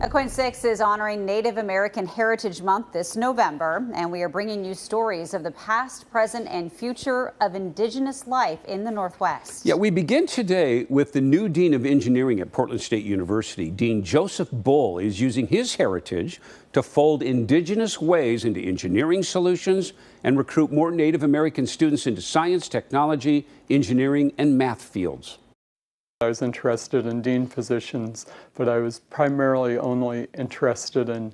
KOIN 6 is honoring Native American Heritage Month this November, and we are bringing you stories of the past, present, and future of Indigenous life in the Northwest. Yeah, we begin today with the new Dean of Engineering at Portland State University. Dean Joseph Bull is using his heritage to fold Indigenous ways into engineering solutions and recruit more Native American students into science, technology, engineering, and math fields. I was interested in dean positions, but I was primarily only interested in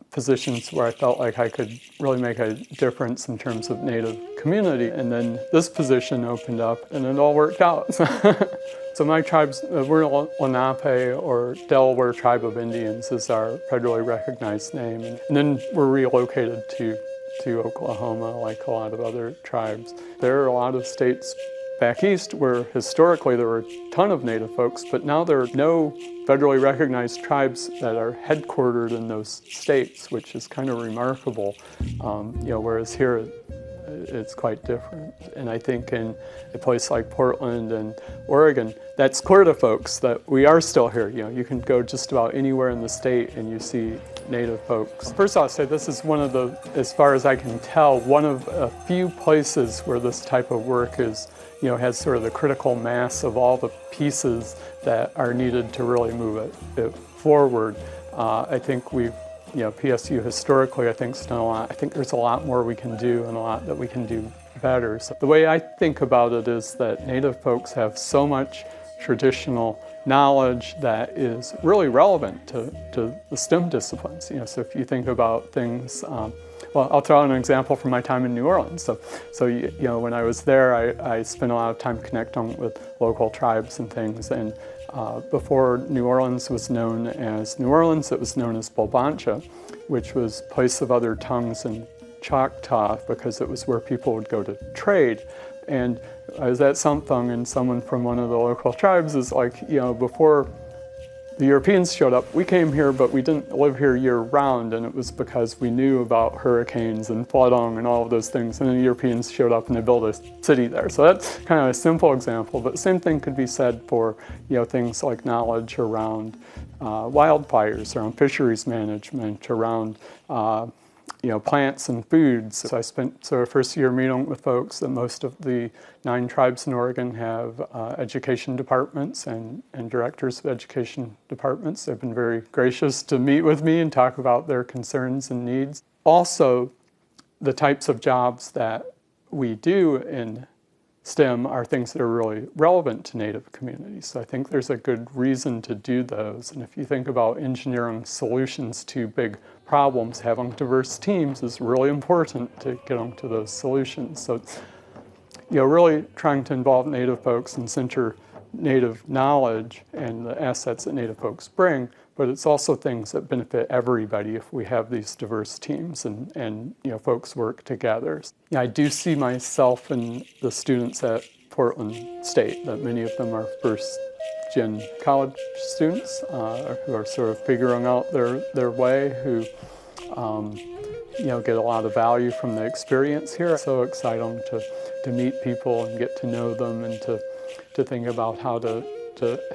positions where I felt like I could really make a difference in terms of Native community. And then this position opened up and it all worked out. So my tribe's, we're Lenape, or Delaware Tribe of Indians is our federally recognized name. And then we're relocated to Oklahoma like a lot of other tribes. There are a lot of states back east where historically there were a ton of Native folks, but now there are no federally recognized tribes that are headquartered in those states, which is kind of remarkable. Whereas here it's quite different. And I think in a place like Portland and Oregon, that's clear to folks that we are still here. You can go just about anywhere in the state and you see Native folks. First I'll say this is one of the, as far as I can tell, one of a few places where this type of work is has sort of the critical mass of all the pieces that are needed to really move it forward. I think we've, PSU historically, I think, has done a lot. I think there's a lot more we can do and a lot that we can do better. So the way I think about it is that Native folks have so much traditional knowledge that is really relevant to the STEM disciplines. So if you think about things, well, I'll throw out an example from my time in New Orleans. So when I was there, I spent a lot of time connecting with local tribes and things. And before New Orleans was known as New Orleans, it was known as Bulbancha, which was place of other tongues in Choctaw, because it was where people would go to trade. And I was at something, and someone from one of the local tribes is like, before the Europeans showed up, we came here, but we didn't live here year-round, and it was because we knew about hurricanes and flooding and all of those things, and then the Europeans showed up and they built a city there. So that's kind of a simple example, but the same thing could be said for things like knowledge around wildfires, around fisheries management, around plants and foods. So I spent the first year meeting with folks that most of the 9 tribes in Oregon have education departments and directors of education departments. They've been very gracious to meet with me and talk about their concerns and needs. Also, the types of jobs that we do in STEM are things that are really relevant to Native communities. So I think there's a good reason to do those. And if you think about engineering solutions to big problems, having diverse teams is really important to get onto those solutions. So really trying to involve Native folks and center Native knowledge and the assets that Native folks bring, but it's also things that benefit everybody if we have these diverse teams and folks work together. I do see myself in the students at Portland State, that many of them are first-gen college students who are sort of figuring out their way, who get a lot of value from the experience here. It's so exciting to meet people and get to know them and to think about how to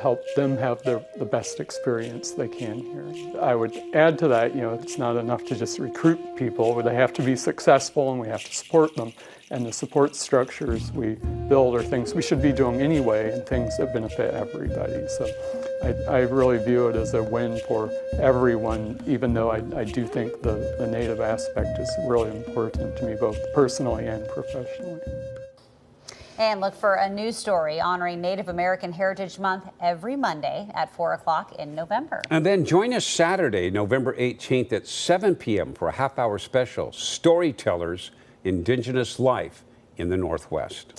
help them have the best experience they can here. I would add to that, it's not enough to just recruit people, but they have to be successful and we have to support them. And the support structures we build are things we should be doing anyway and things that benefit everybody. So I really view it as a win for everyone, even though I do think the Native aspect is really important to me, both personally and professionally. And look for a news story honoring Native American Heritage Month every Monday at 4 o'clock in November. And then join us Saturday, November 18th at 7 p.m. for a half-hour special, Storytellers, Indigenous Life in the Northwest.